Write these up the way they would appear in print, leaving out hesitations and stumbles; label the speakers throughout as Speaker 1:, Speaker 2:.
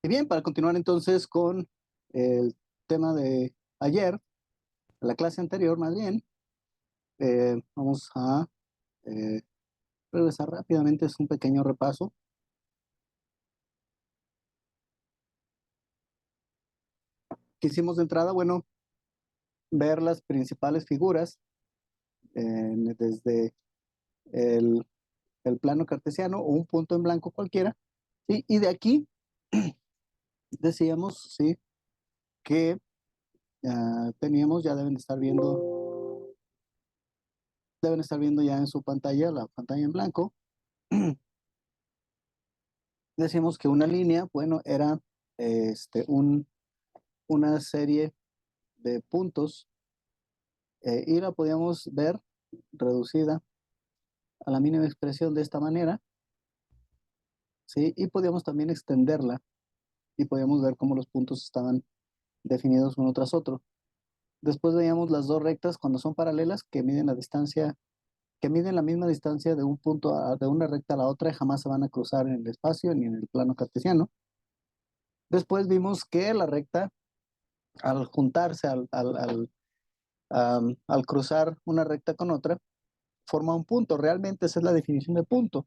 Speaker 1: Bien, para continuar entonces con el tema de ayer, la clase anterior más bien, vamos a eh, regresar rápidamente, es un pequeño repaso. ¿Qué hicimos de entrada? Bueno, ver las principales figuras desde el, el plano cartesiano o un punto en blanco cualquiera, ¿sí? Y de aquí decíamos, ¿sí?, que teníamos, ya deben estar viendo ya en su pantalla, la pantalla en blanco. Decimos que una línea, bueno, era una serie de puntos y la podíamos ver reducida a la mínima expresión de esta manera, ¿sí? Y podíamos también extenderla y podíamos ver cómo los puntos estaban definidos uno tras otro. Después veíamos las dos rectas cuando son paralelas que miden la misma distancia de un punto de una recta a la otra y jamás se van a cruzar en el espacio ni en el plano cartesiano. Después vimos que la recta, al juntarse, al cruzar una recta con otra, forma un punto. Realmente esa es la definición de punto,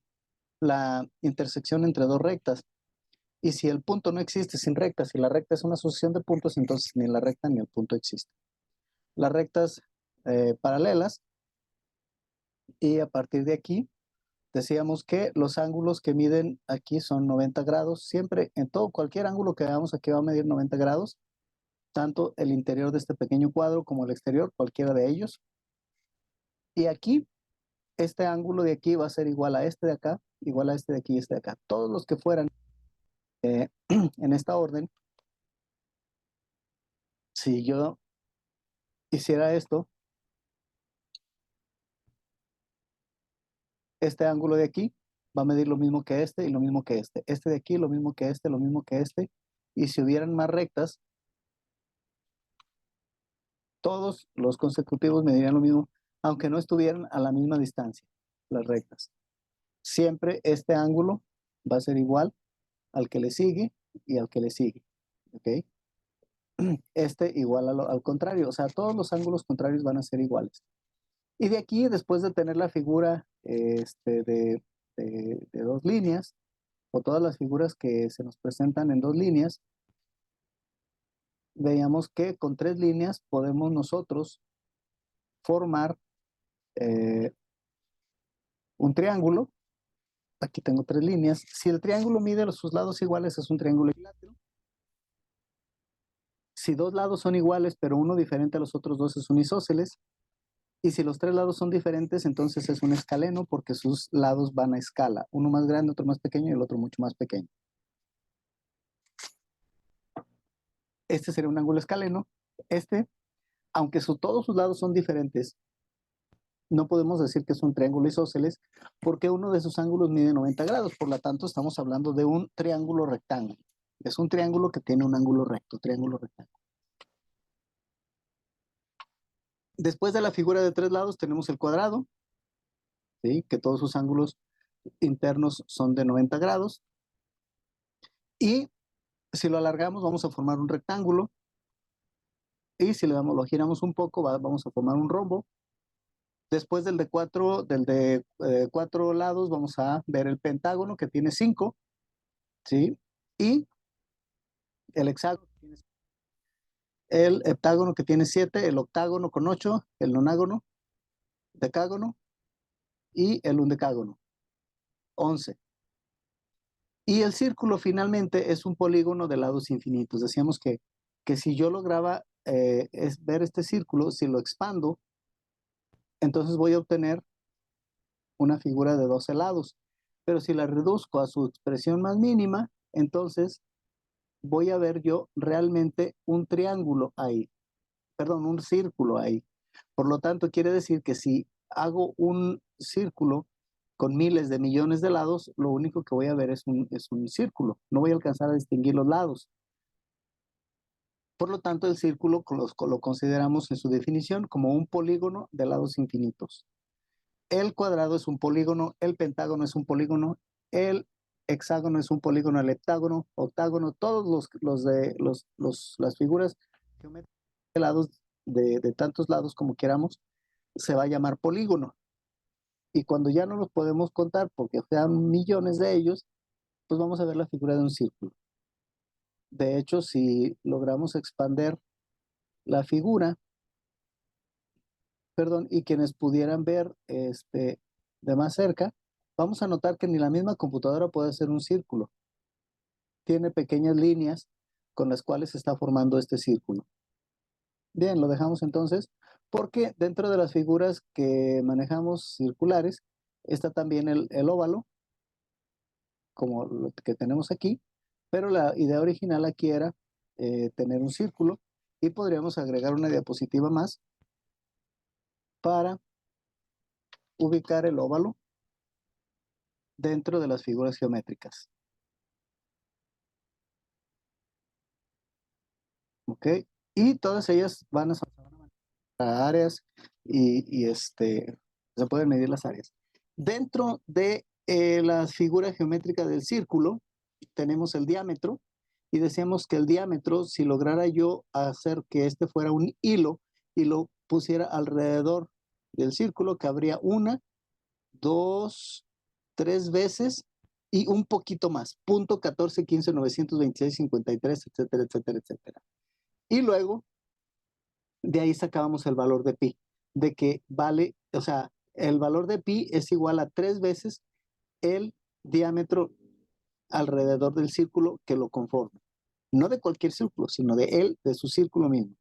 Speaker 1: la intersección entre dos rectas. Y si el punto no existe sin recta, si la recta es una sucesión de puntos, entonces ni la recta ni el punto existe. Las rectas paralelas, y a partir de aquí decíamos que los ángulos que miden aquí son 90 grados. Siempre, en todo, cualquier ángulo que hagamos aquí va a medir 90 grados, tanto el interior de este pequeño cuadro como el exterior, cualquiera de ellos. Y aquí, este ángulo de aquí va a ser igual a este de acá, igual a este de aquí y este de acá. Todos los que fueran en esta orden, si yo hiciera esto, este ángulo de aquí va a medir lo mismo que este y lo mismo que este. Este de aquí, lo mismo que este, lo mismo que este. Y si hubieran más rectas, todos los consecutivos medirían lo mismo, aunque no estuvieran a la misma distancia, las rectas. Siempre este ángulo va a ser igual al que le sigue y al que le sigue. ¿Ok? Este igual al contrario, o sea, todos los ángulos contrarios van a ser iguales. Y de aquí, después de tener la figura de dos líneas, o todas las figuras que se nos presentan en dos líneas, veíamos que con tres líneas podemos nosotros formar un triángulo. Aquí tengo tres líneas. Si el triángulo mide sus lados iguales, es un triángulo equilátero. Si dos lados son iguales, pero uno diferente a los otros dos, es un isósceles. Y si los tres lados son diferentes, entonces es un escaleno, porque sus lados van a escala. Uno más grande, otro más pequeño y el otro mucho más pequeño. Este sería un ángulo escaleno. Aunque todos sus lados son diferentes, no podemos decir que es un triángulo isósceles, porque uno de sus ángulos mide 90 grados. Por lo tanto, estamos hablando de un triángulo rectángulo. Es un triángulo que tiene un ángulo recto, triángulo rectángulo. Después de la figura de tres lados tenemos el cuadrado, ¿sí?, que todos sus ángulos internos son de 90 grados. Y si lo alargamos, vamos a formar un rectángulo. Y si lo giramos un poco, vamos a formar un rombo. Después del de cuatro lados, vamos a ver el pentágono, que tiene 5, ¿sí? Y el hexágono, el heptágono, que tiene 7, el octágono con 8, el nonágono, decágono y el undecágono, 11. Y el círculo finalmente es un polígono de lados infinitos. Decíamos que si yo lograba ver este círculo, si lo expando, entonces voy a obtener una figura de 12 lados. Pero si la reduzco a su expresión más mínima, entonces voy a ver yo realmente un triángulo ahí. Perdón, un círculo ahí. Por lo tanto, quiere decir que si hago un círculo con miles de millones de lados, lo único que voy a ver es un círculo. No voy a alcanzar a distinguir los lados. Por lo tanto, el círculo lo consideramos en su definición como un polígono de lados infinitos. El cuadrado es un polígono, el pentágono es un polígono, el hexágono es un polígono, el heptágono, octágono, todos las figuras geométricas de lados, de tantos lados como queramos, se va a llamar polígono. Y cuando ya no los podemos contar porque sean millones de ellos, pues vamos a ver la figura de un círculo. De hecho, si logramos expander la figura, perdón, y quienes pudieran ver de más cerca, vamos a notar que ni la misma computadora puede hacer un círculo. Tiene pequeñas líneas con las cuales se está formando este círculo. Bien, lo dejamos entonces, porque dentro de las figuras que manejamos circulares, está también el óvalo, como lo que tenemos aquí, pero la idea original aquí era tener un círculo y podríamos agregar una diapositiva más para ubicar el óvalo dentro de las figuras geométricas. ¿Ok? Y todas ellas van a áreas y se pueden medir las áreas. Dentro de las figuras geométricas del círculo tenemos el diámetro y decíamos que el diámetro, si lograra yo hacer que este fuera un hilo y lo pusiera alrededor del círculo, cabría una, dos, tres veces y un poquito más, punto 14, 15, 926, 53, etcétera, etcétera, etcétera. Y luego, de ahí sacábamos el valor de pi, de que vale, o sea, el valor de pi es igual a tres veces el diámetro alrededor del círculo que lo conforma. No de cualquier círculo, sino de su círculo mismo.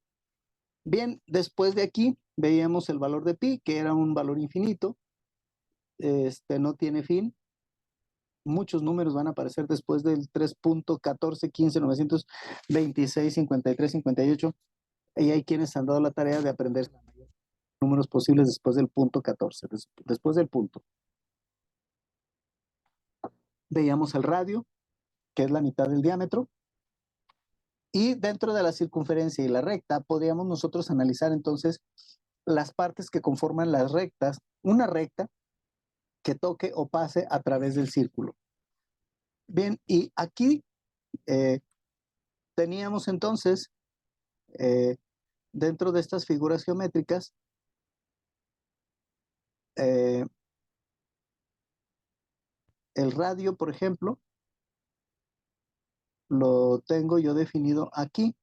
Speaker 1: Bien, después de aquí veíamos el valor de pi, que era un valor infinito, no tiene fin. Muchos números van a aparecer después del 3.14, 15, 926, 53, 58. Y hay quienes han dado la tarea de aprender números posibles después del punto 14, después del punto. Veíamos el radio, que es la mitad del diámetro. Y dentro de la circunferencia y la recta, podríamos nosotros analizar entonces las partes que conforman las rectas, una recta que toque o pase a través del círculo. Bien, y aquí teníamos entonces, dentro de estas figuras geométricas, el radio, por ejemplo, lo tengo yo definido aquí,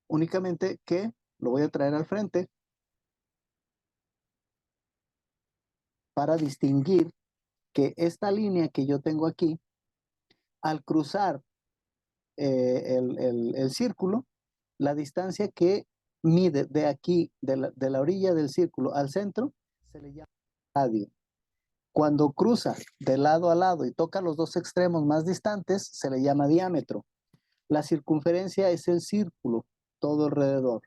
Speaker 1: únicamente que lo voy a traer al frente para distinguir que esta línea que yo tengo aquí, al cruzar el círculo, la distancia que mide de aquí, de la orilla del círculo al centro, se le llama radio. Cuando cruza de lado a lado y toca los dos extremos más distantes, se le llama diámetro. La circunferencia es el círculo todo alrededor.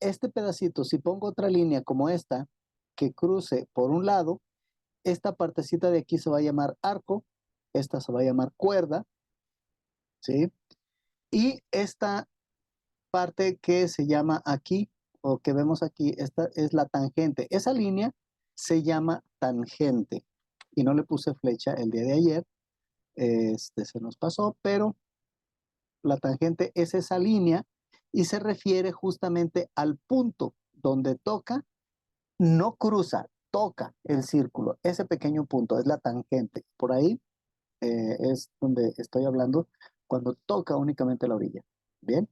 Speaker 1: Este pedacito, si pongo otra línea como esta, que cruce por un lado, esta partecita de aquí se va a llamar arco, esta se va a llamar cuerda, ¿sí? Y esta parte que se llama aquí, o que vemos aquí, esta es la tangente. Esa línea se llama tangente. Y no le puse flecha el día de ayer, se nos pasó, pero la tangente es esa línea y se refiere justamente al punto donde toca, no cruza, toca el círculo. Ese pequeño punto es la tangente. Por ahí es donde estoy hablando cuando toca únicamente la orilla. Bien.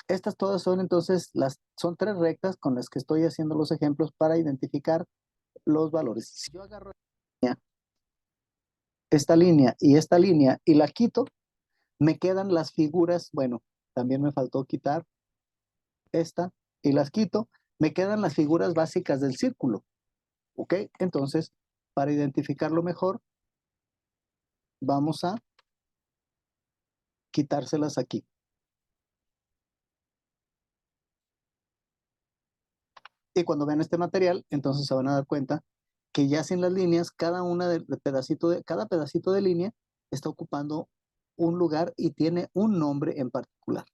Speaker 1: Estas todas son entonces, son tres rectas con las que estoy haciendo los ejemplos para identificar los valores. Si yo agarro esta línea y la quito, me quedan las figuras, bueno, también me faltó quitar esta y las quito, me quedan las figuras básicas del círculo. ¿Ok? Entonces, para identificarlo mejor, vamos a quitárselas aquí. Y cuando vean este material, entonces se van a dar cuenta que ya sin las líneas, cada pedacito de línea está ocupando un lugar y tiene un nombre en particular.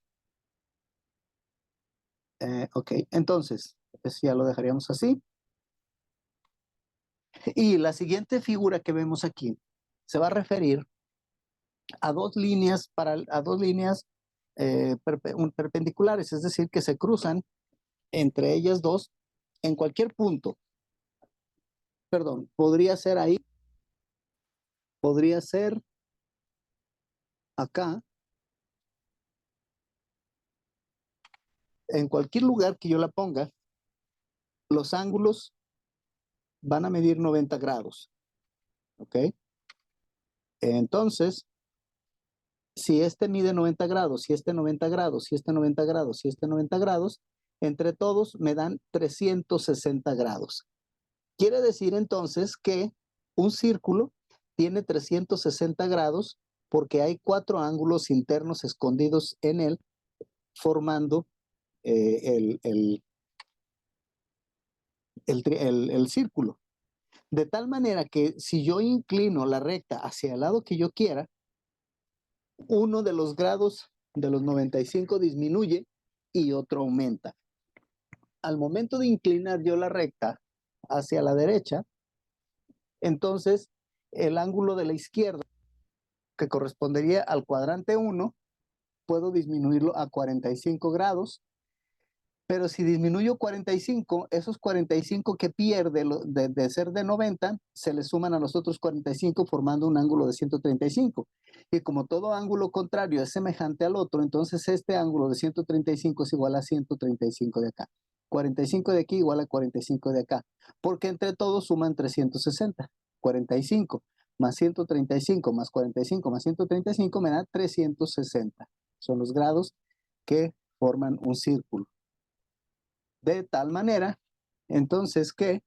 Speaker 1: Ok, entonces, pues ya lo dejaríamos así. Y la siguiente figura que vemos aquí se va a referir a dos líneas, perpendiculares, es decir, que se cruzan entre ellas dos en cualquier punto. Perdón, podría ser ahí, podría ser acá, en cualquier lugar que yo la ponga, los ángulos van a medir 90 grados, ¿ok? Entonces, si este mide 90 grados, si este 90 grados, si este 90 grados, si este 90 grados, entre todos me dan 360 grados. Quiere decir entonces que un círculo tiene 360 grados porque hay 4 ángulos internos escondidos en él formando el círculo. De tal manera que si yo inclino la recta hacia el lado que yo quiera, uno de los grados de los 95 disminuye y otro aumenta. Al momento de inclinar yo la recta hacia la derecha, entonces el ángulo de la izquierda, que correspondería al cuadrante 1, puedo disminuirlo a 45 grados, pero si disminuyo 45, esos 45 que pierde de ser de 90, se le suman a los otros 45 formando un ángulo de 135. Y como todo ángulo contrario es semejante al otro, entonces este ángulo de 135 es igual a 135 de acá. 45 de aquí igual a 45 de acá, porque entre todos suman 360. 45 más 135 más 45 más 135 me da 360. Son los grados que forman un círculo. De tal manera, entonces, que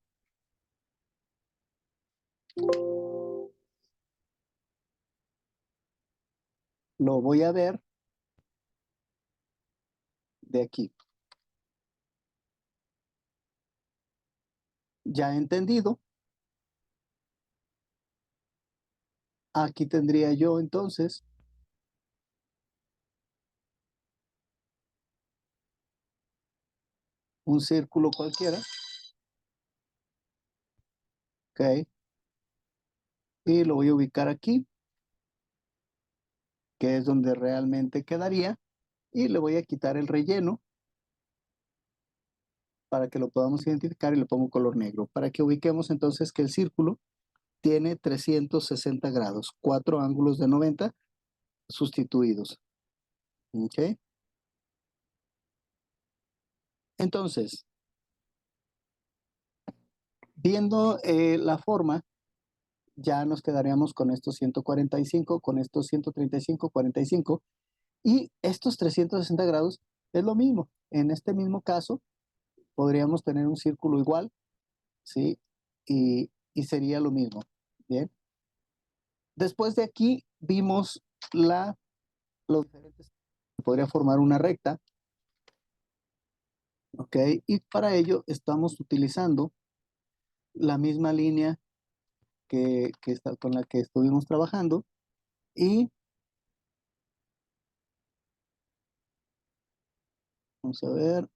Speaker 1: lo voy a ver de aquí. Ya entendido, aquí tendría yo entonces un círculo cualquiera, ¿ok? Y lo voy a ubicar aquí, que es donde realmente quedaría, y le voy a quitar el relleno para que lo podamos identificar y le pongo color negro, para que ubiquemos entonces que el círculo tiene 360 grados, 4 ángulos de 90 sustituidos, ¿ok? Entonces, viendo la forma, ya nos quedaríamos con estos 145, con estos 135, 45, y estos 360 grados es lo mismo. En este mismo caso, podríamos tener un círculo igual, ¿sí? Y sería lo mismo, ¿bien? Después de aquí vimos los diferentes, podría formar una recta, ¿ok? Y para ello estamos utilizando la misma línea con la que estuvimos trabajando y vamos a ver.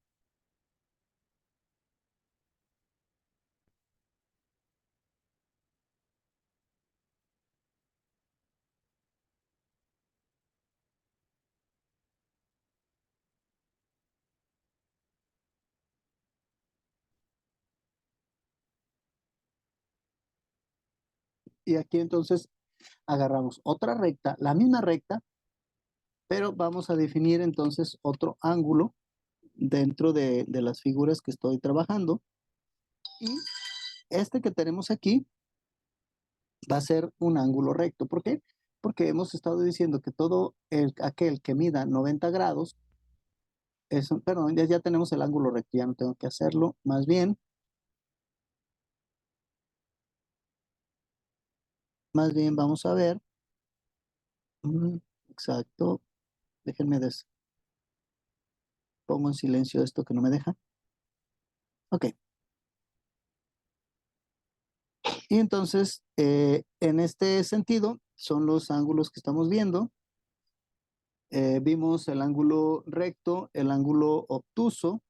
Speaker 1: Y aquí entonces agarramos otra recta, la misma recta, pero vamos a definir entonces otro ángulo dentro de las figuras que estoy trabajando. Y este que tenemos aquí va a ser un ángulo recto. ¿Por qué? Porque hemos estado diciendo que todo aquel que mida 90 grados, perdón, ya tenemos el ángulo recto, ya no tengo que hacerlo. Más bien vamos a ver. Exacto. Déjenme pongo en silencio esto que no me deja. Ok. Y entonces, en este sentido, son los ángulos que estamos viendo. Vimos el ángulo recto, el ángulo obtuso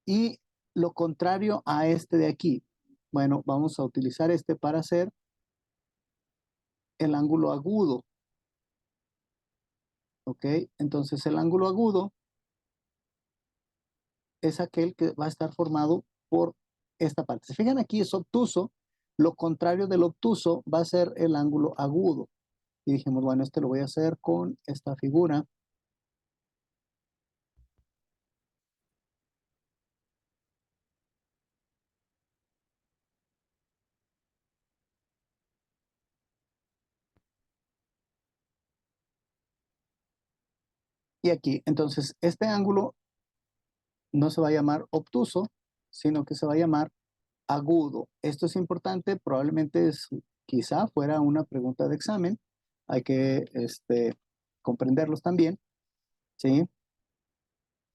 Speaker 1: y lo contrario a este de aquí. Bueno, vamos a utilizar este para hacer el ángulo agudo. ¿ok? Entonces el ángulo agudo es aquel que va a estar formado por esta parte. Si fijan aquí es obtuso, lo contrario del obtuso va a ser el ángulo agudo. Y dijimos, bueno, este lo voy a hacer con esta figura. Y aquí, entonces, este ángulo no se va a llamar obtuso, sino que se va a llamar agudo. Esto es importante, probablemente quizá fuera una pregunta de examen. Hay que comprenderlos también, ¿sí?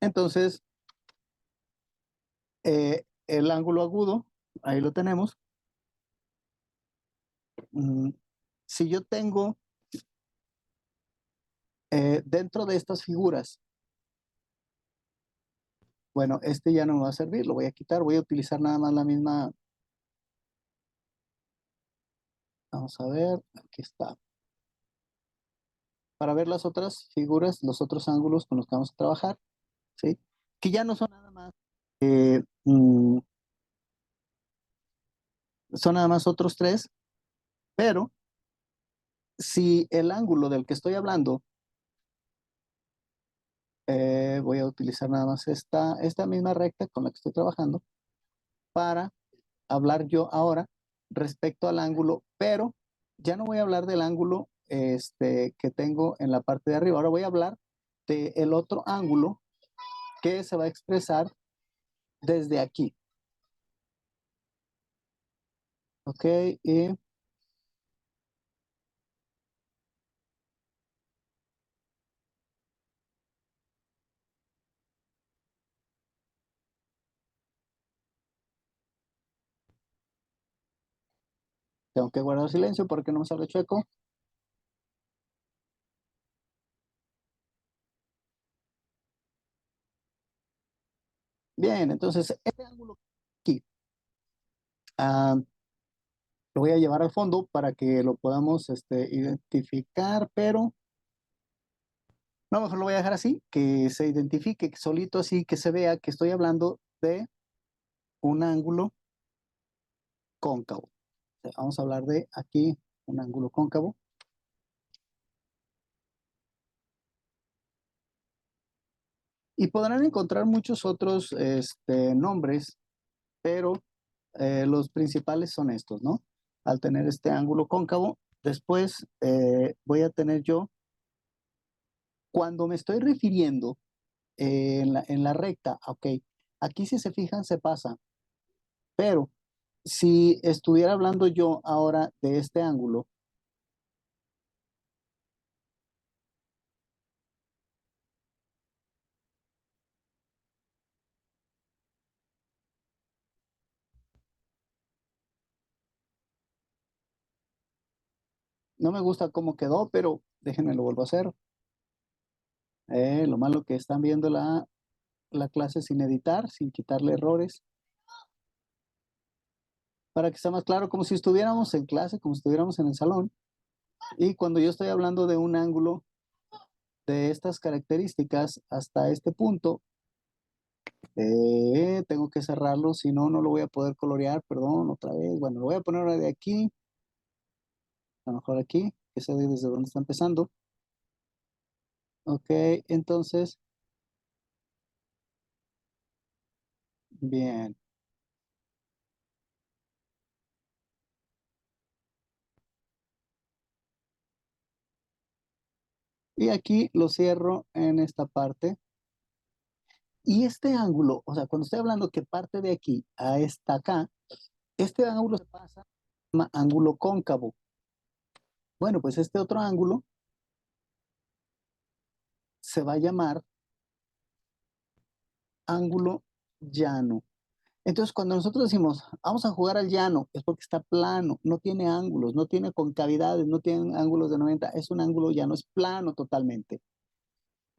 Speaker 1: Entonces, el ángulo agudo, ahí lo tenemos. Mm, si yo tengo dentro de estas figuras, bueno, este ya no me va a servir, lo voy a quitar, voy a utilizar nada más la misma. Vamos a ver, aquí está. Para ver las otras figuras, los otros ángulos con los que vamos a trabajar, ¿sí? Que ya no son nada más, mm, son nada más otros tres, pero si el ángulo del que estoy hablando, voy a utilizar nada más esta misma recta con la que estoy trabajando para hablar yo ahora respecto al ángulo, pero ya no voy a hablar del ángulo que tengo en la parte de arriba. Ahora voy a hablar del otro ángulo que se va a expresar desde aquí. Ok, y tengo que guardar silencio porque no me sale chueco. Bien, entonces este ángulo aquí ah, lo voy a llevar al fondo para que lo podamos identificar, pero no, mejor lo voy a dejar así, que se identifique solito así, que se vea que estoy hablando de un ángulo cóncavo. Vamos a hablar de aquí un ángulo cóncavo. Y podrán encontrar muchos otros nombres, pero los principales son estos, ¿no? Al tener este ángulo cóncavo, después voy a tener yo, cuando me estoy refiriendo en la recta, ok, aquí si se fijan se pasa, pero si estuviera hablando yo ahora de este ángulo, no me gusta cómo quedó, pero déjenme lo vuelvo a hacer. Lo malo que están viendo la clase sin editar, sin quitarle errores, para que sea más claro, como si estuviéramos en clase, como si estuviéramos en el salón. Y cuando yo estoy hablando de un ángulo de estas características hasta este punto, tengo que cerrarlo, si no, no lo voy a poder colorear, perdón, otra vez. Bueno, lo voy a poner ahora de aquí, a lo mejor aquí, que sé desde dónde está empezando. Ok, entonces, bien. Y aquí lo cierro en esta parte. Y este ángulo, o sea, cuando estoy hablando que parte de aquí a esta acá, este ángulo se pasa, se llama ángulo cóncavo. Bueno, pues este otro ángulo se va a llamar ángulo llano. Entonces, cuando nosotros decimos, vamos a jugar al llano, es porque está plano, no tiene ángulos, no tiene concavidades, no tiene ángulos de 90, es un ángulo llano, es plano totalmente.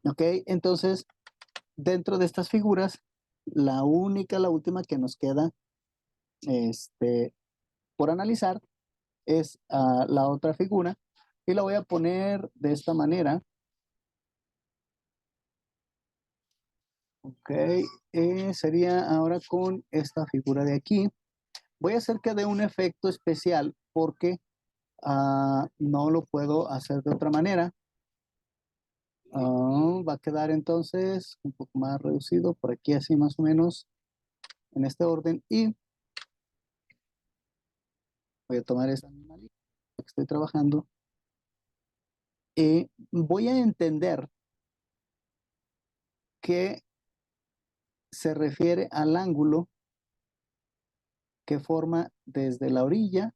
Speaker 1: ¿Ok? Entonces, dentro de estas figuras, la última que nos queda por analizar es la otra figura y la voy a poner de esta manera. Ok, sería ahora con esta figura de aquí. Voy a hacer que dé un efecto especial porque no lo puedo hacer de otra manera. Va a quedar entonces un poco más reducido por aquí, así más o menos en este orden. Y voy a tomar esta misma línea que estoy trabajando. Y voy a entender que se refiere al ángulo que forma desde la orilla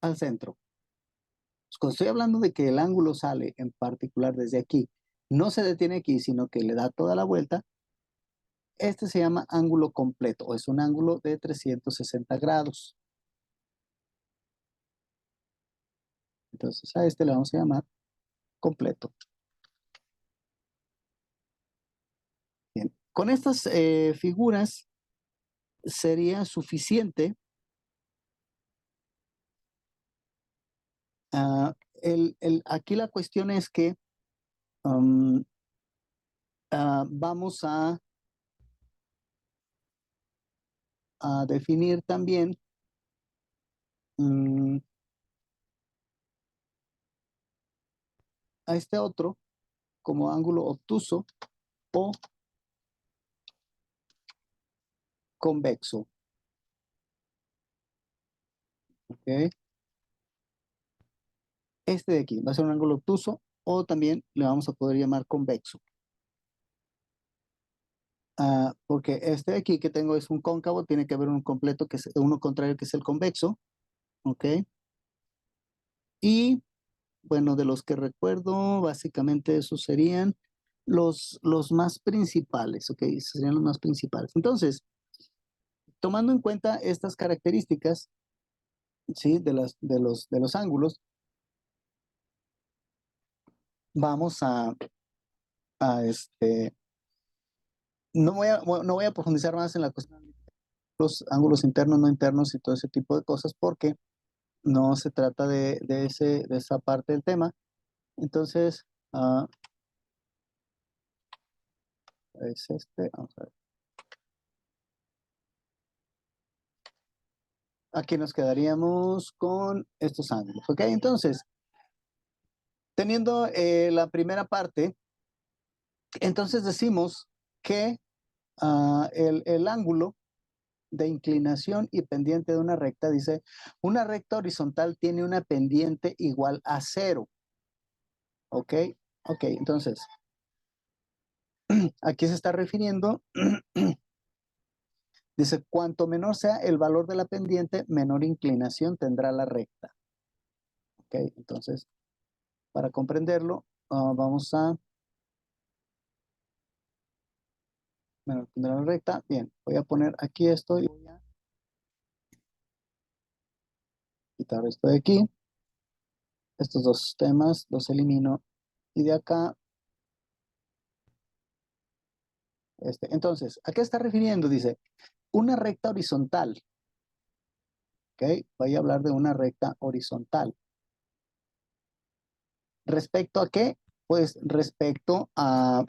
Speaker 1: al centro. Pues, cuando estoy hablando de que el ángulo sale en particular desde aquí, no se detiene aquí, sino que le da toda la vuelta, este se llama ángulo completo, o es un ángulo de 360 grados. Entonces a este le vamos a llamar completo. Bien. Con estas figuras sería suficiente. Aquí la cuestión es que um, vamos a definir también um, a este otro como ángulo obtuso o convexo. ¿Okay? Este de aquí va a ser un ángulo obtuso o también le vamos a poder llamar convexo. Porque este de aquí que tengo es un cóncavo, tiene que haber un completo, que es uno contrario, que es el convexo. ¿Ok? Y bueno, de los que recuerdo, básicamente esos serían los más principales, ¿ok? Esos serían los más principales. Entonces, tomando en cuenta estas características, ¿sí? De los ángulos, vamos a no voy a profundizar más en la cuestión de los ángulos internos, no internos y todo ese tipo de cosas, porque no se trata de esa parte del tema. Entonces, es este, vamos a ver. Aquí nos quedaríamos con estos ángulos, ¿ok? Entonces, teniendo la primera parte, entonces decimos que el ángulo de inclinación y pendiente de una recta, dice, una recta horizontal tiene una pendiente igual a 0, ¿ok? Ok, entonces, aquí se está refiriendo, dice, cuanto menor sea el valor de la pendiente, menor inclinación tendrá la recta, ¿ok? Entonces, para comprenderlo, vamos a tendrá la recta. Bien, voy a poner aquí esto y voy a quitar esto de aquí. Estos dos temas los elimino. Y de acá, Entonces, ¿a qué está refiriendo? Dice, una recta horizontal. ¿Ok? Voy a hablar de una recta horizontal. ¿Respecto a qué? Pues respecto al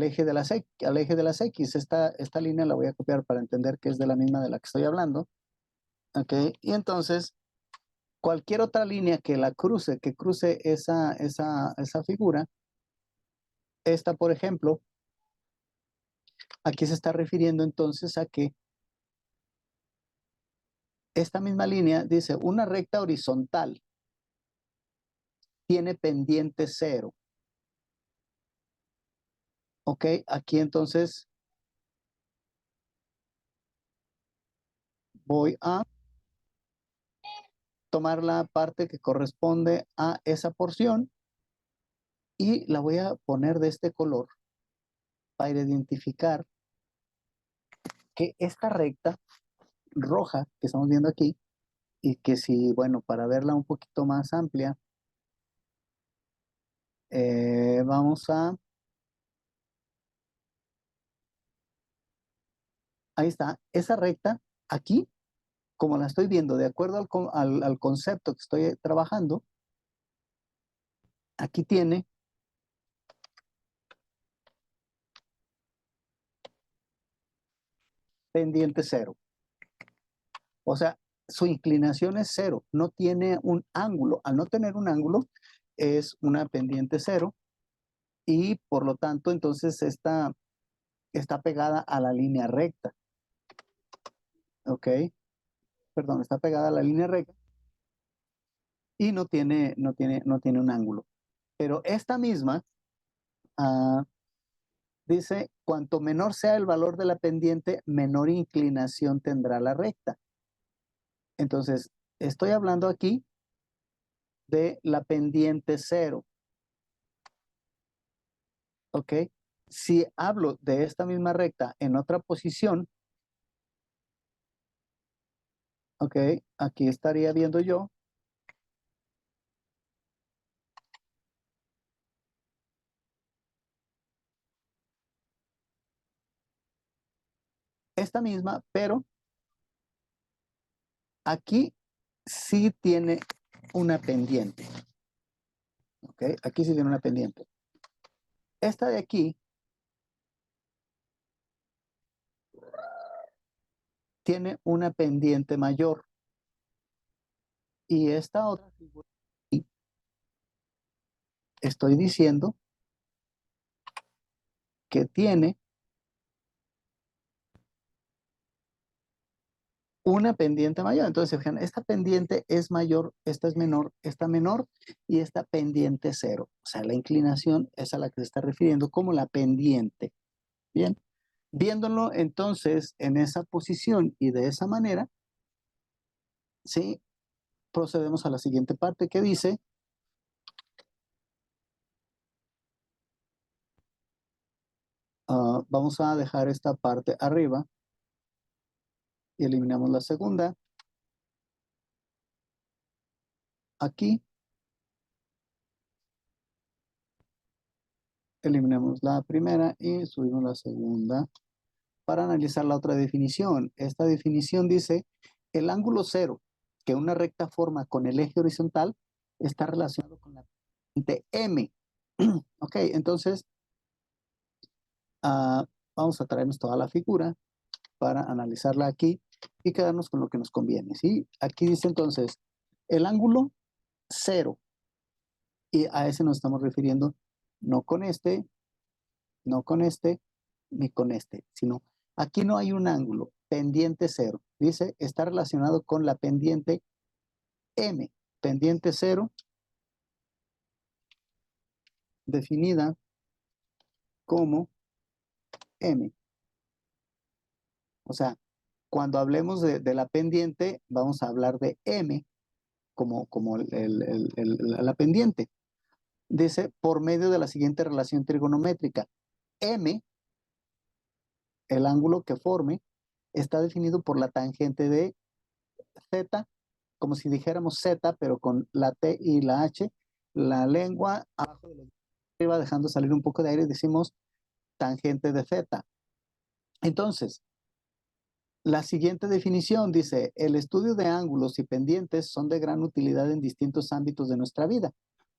Speaker 1: eje de las X. Al eje de las X. Esta línea la voy a copiar para entender que es de la misma de la que estoy hablando. ¿Ok? Y entonces, cualquier otra línea que la cruce, que cruce esa figura, esta, por ejemplo, aquí se está refiriendo entonces a que esta misma línea dice una recta horizontal tiene pendiente 0. Ok, aquí entonces voy a tomar la parte que corresponde a esa porción y la voy a poner de este color para identificar que esta recta roja que estamos viendo aquí y que si, bueno, para verla un poquito más amplia, vamos ahí está, esa recta aquí como la estoy viendo de acuerdo al concepto que estoy trabajando, aquí tiene pendiente cero. O sea, su inclinación es cero, no tiene un ángulo. Al no tener un ángulo, es una pendiente cero y por lo tanto, entonces está pegada a la línea recta. ¿Ok? Perdón, está pegada a la línea recta y no tiene un ángulo. Pero esta misma dice, cuanto menor sea el valor de la pendiente, menor inclinación tendrá la recta. Entonces, estoy hablando aquí de la pendiente cero. ¿Ok? Si hablo de esta misma recta en otra posición, ¿ok? Aquí estaría viendo yo esta misma, pero aquí sí tiene una pendiente. ¿Ok? Aquí sí tiene una pendiente. Esta de aquí tiene una pendiente mayor. Y esta otra figura aquí, estoy diciendo que tiene una pendiente mayor. Entonces, fijan, esta pendiente es mayor, esta es menor, esta menor y esta pendiente cero. O sea, la inclinación es a la que se está refiriendo como la pendiente. Bien, viéndolo entonces en esa posición y de esa manera, ¿sí? Procedemos a la siguiente parte que dice, vamos a dejar esta parte arriba y eliminamos la segunda. Aquí eliminamos la primera y subimos la segunda para analizar la otra definición. Esta definición dice, el ángulo cero que una recta forma con el eje horizontal está relacionado con la pendiente M. Ok, entonces vamos a traernos toda la figura para analizarla aquí y quedarnos con lo que nos conviene, ¿sí? Aquí dice entonces, el ángulo cero, y a ese nos estamos refiriendo no con este, no con este, ni con este, sino aquí no hay un ángulo, pendiente cero. Dice, está relacionado con la pendiente M, pendiente cero, definida como M. O sea, cuando hablemos de la pendiente, vamos a hablar de M como la pendiente. Dice, por medio de la siguiente relación trigonométrica. M, el ángulo que forme, está definido por la tangente de Z, como si dijéramos Z, pero con la T y la H, la lengua abajo de la arriba, dejando salir un poco de aire, decimos tangente de Z. Entonces, la siguiente definición dice, el estudio de ángulos y pendientes son de gran utilidad en distintos ámbitos de nuestra vida.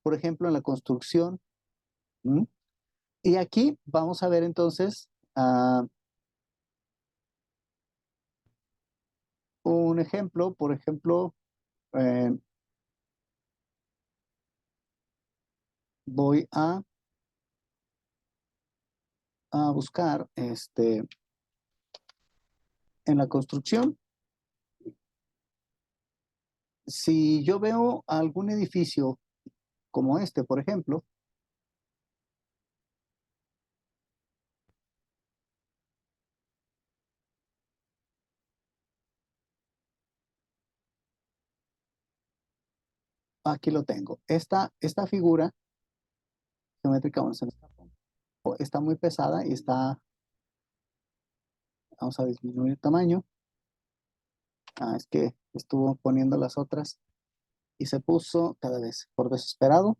Speaker 1: Por ejemplo, en la construcción. ¿Mm? Y aquí vamos a ver entonces un ejemplo. Por ejemplo, eh, voy a buscar en la construcción. Si yo veo algún edificio como este, por ejemplo, aquí lo tengo. Esta figura geométrica, bueno, está muy pesada y vamos a disminuir el tamaño. Es que estuvo poniendo las otras y se puso cada vez por desesperado.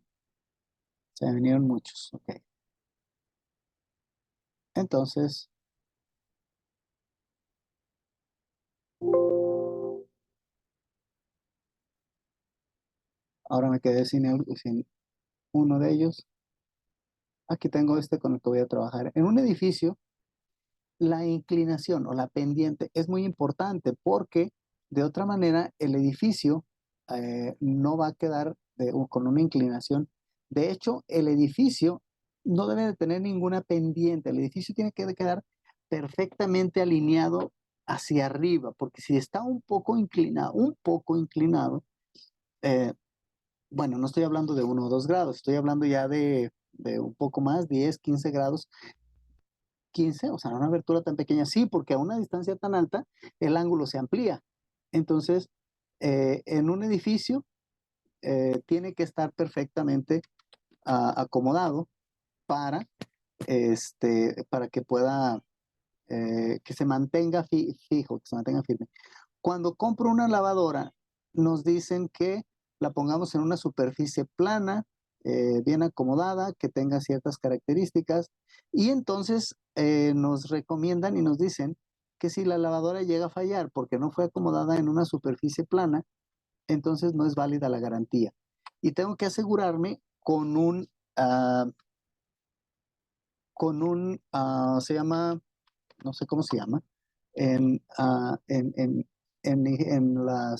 Speaker 1: Se me vinieron muchos. Ok. Entonces, Ahora me quedé sin uno de ellos. Aquí tengo este con el que voy a trabajar. En un edificio, la inclinación o la pendiente es muy importante porque de otra manera el edificio no va a quedar con una inclinación. De hecho, el edificio no debe de tener ninguna pendiente. El edificio tiene que quedar perfectamente alineado hacia arriba, porque si está un poco inclinado, eh, bueno, no estoy hablando de 1 o 2 grados, estoy hablando ya de un poco más, 10, 15 grados. 15, o sea, una abertura tan pequeña, sí, porque a una distancia tan alta el ángulo se amplía. Entonces, en un edificio tiene que estar perfectamente acomodado para, para que pueda, que se mantenga fijo, que se mantenga firme. Cuando compro una lavadora, nos dicen que la pongamos en una superficie plana, bien acomodada, que tenga ciertas características, y entonces nos recomiendan y nos dicen que si la lavadora llega a fallar porque no fue acomodada en una superficie plana, entonces no es válida la garantía. Y tengo que asegurarme se llama, no sé cómo se llama, en, ah,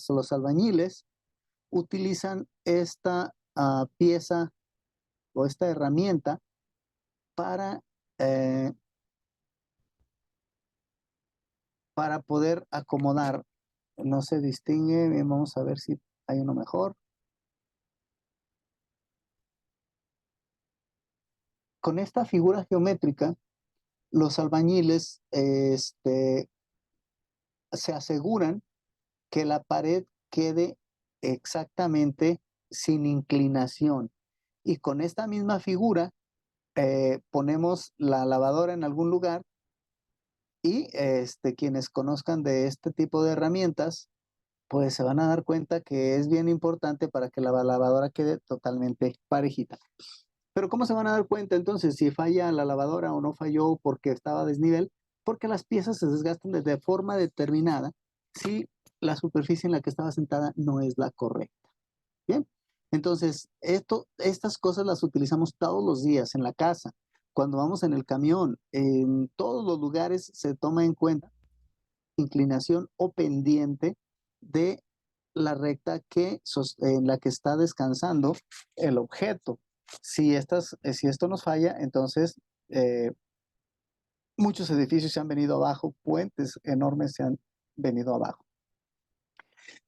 Speaker 1: los albañiles utilizan esta pieza o esta herramienta para, eh, para poder acomodar. No se distingue, bien, vamos a ver si hay uno mejor. Con esta figura geométrica, los albañiles se aseguran que la pared quede exactamente sin inclinación. Y con esta misma figura ponemos la lavadora en algún lugar y quienes conozcan de este tipo de herramientas, pues se van a dar cuenta que es bien importante para que la lavadora quede totalmente parejita. Pero ¿cómo se van a dar cuenta entonces si falla la lavadora o no falló porque estaba a desnivel? Porque las piezas se desgastan de forma determinada si la superficie en la que estaba sentada no es la correcta. Bien, entonces estas cosas las utilizamos todos los días en la casa, cuando vamos en el camión, en todos los lugares se toma en cuenta inclinación o pendiente de la recta en la que está descansando el objeto. Si esto nos falla, entonces eh, muchos edificios se han venido abajo, puentes enormes se han venido abajo.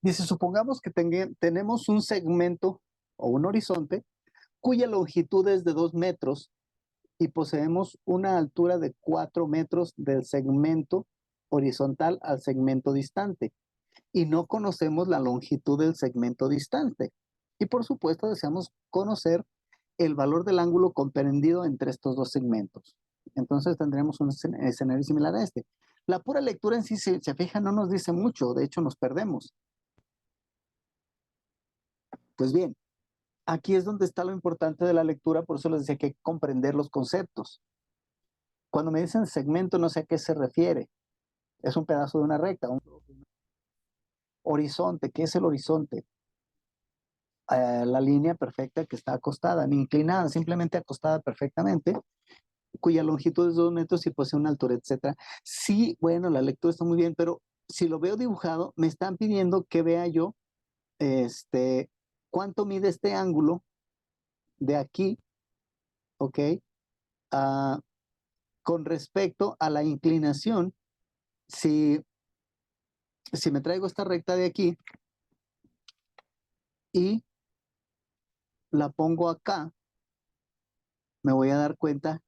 Speaker 1: Dice, supongamos que tenemos un segmento o un horizonte cuya longitud es de 2 metros y poseemos una altura de 4 metros del segmento horizontal al segmento distante y no conocemos la longitud del segmento distante. Y por supuesto deseamos conocer el valor del ángulo comprendido entre estos dos segmentos. Entonces tendremos un escenario similar a este. La pura lectura en sí, si se fija, no nos dice mucho, de hecho nos perdemos. Pues bien, aquí es donde está lo importante de la lectura, por eso les decía que hay que comprender los conceptos. Cuando me dicen segmento, no sé a qué se refiere. Es un pedazo de una recta, un horizonte. ¿Qué es el horizonte? La línea perfecta que está acostada, ni inclinada, simplemente acostada perfectamente, cuya longitud es 2 metros y posee una altura, etcétera. Sí, bueno, la lectura está muy bien, pero si lo veo dibujado, me están pidiendo que vea yo cuánto mide este ángulo de aquí, ¿ok? Uh, con respecto a la inclinación, si me traigo esta recta de aquí y la pongo acá, me voy a dar cuenta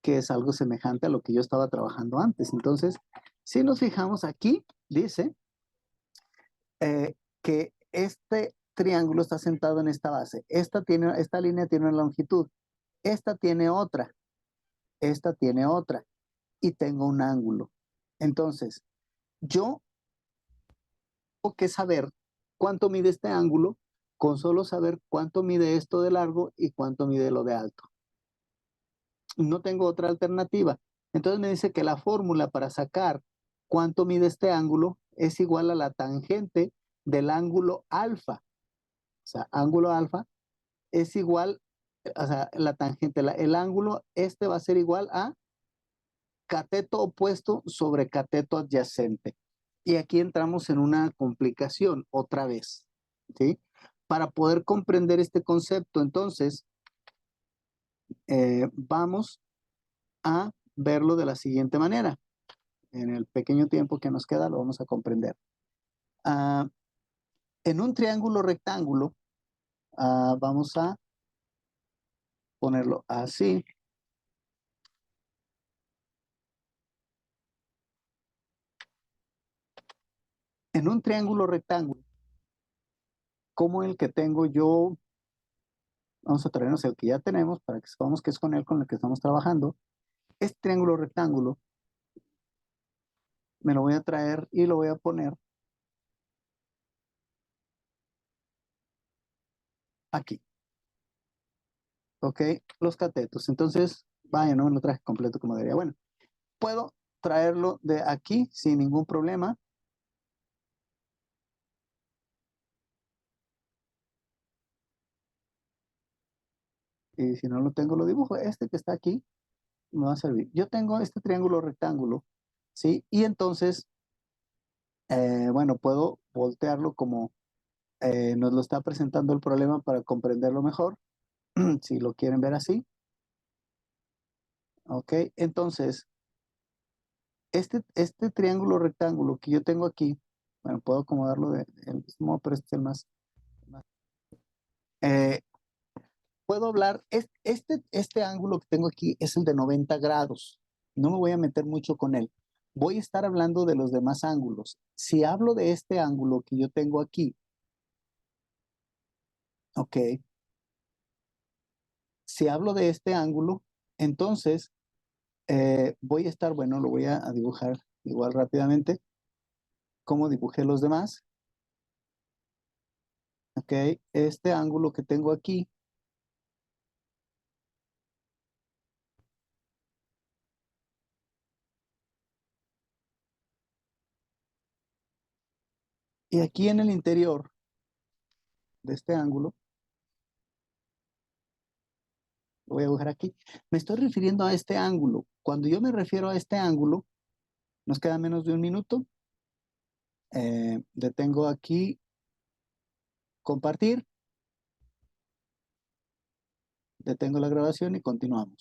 Speaker 1: que es algo semejante a lo que yo estaba trabajando antes. Entonces, si nos fijamos aquí, dice que este triángulo está sentado en esta base. Esta línea tiene una longitud, esta tiene otra, esta tiene otra, y tengo un ángulo. Entonces, yo tengo que saber cuánto mide este ángulo con solo saber cuánto mide esto de largo y cuánto mide lo de alto. No tengo otra alternativa. Entonces me dice que la fórmula para sacar cuánto mide este ángulo es igual a la tangente del ángulo alfa. sea, ángulo alfa es igual, o sea, la tangente, el ángulo este va a ser igual a cateto opuesto sobre cateto adyacente. Y aquí entramos en una complicación otra vez, ¿sí? Para poder comprender este concepto, entonces, vamos a verlo de la siguiente manera. En el pequeño tiempo que nos queda lo vamos a comprender. En un triángulo rectángulo, vamos a ponerlo así. En un triángulo rectángulo, como el que tengo yo, vamos a traernos el que ya tenemos para que sepamos que es con el con el que estamos trabajando. Este triángulo rectángulo me lo voy a traer y lo voy a poner aquí. ¿Ok? Los catetos. Entonces, vaya, no me lo traje completo como debería. Bueno, puedo traerlo de aquí sin ningún problema. Y si no lo tengo, lo dibujo. Este que está aquí me va a servir. Yo tengo este triángulo rectángulo, ¿sí? Y entonces, bueno, puedo voltearlo como nos lo está presentando el problema para comprenderlo mejor, si lo quieren ver así. Ok, entonces, este triángulo rectángulo que yo tengo aquí, bueno, puedo acomodarlo del mismo modo, pero este es el más eh, puedo hablar, este ángulo que tengo aquí es el de 90 grados. No me voy a meter mucho con él. Voy a estar hablando de los demás ángulos. Si hablo de este ángulo que yo tengo aquí, ok, si hablo de este ángulo, entonces voy a estar, bueno, lo voy a dibujar igual rápidamente, como dibujé los demás. Ok, este ángulo que tengo aquí, y aquí en el interior de este ángulo, lo voy a dibujar aquí, me estoy refiriendo a este ángulo. Cuando yo me refiero a este ángulo, nos queda menos de un minuto. Detengo aquí, compartir, detengo la grabación y continuamos.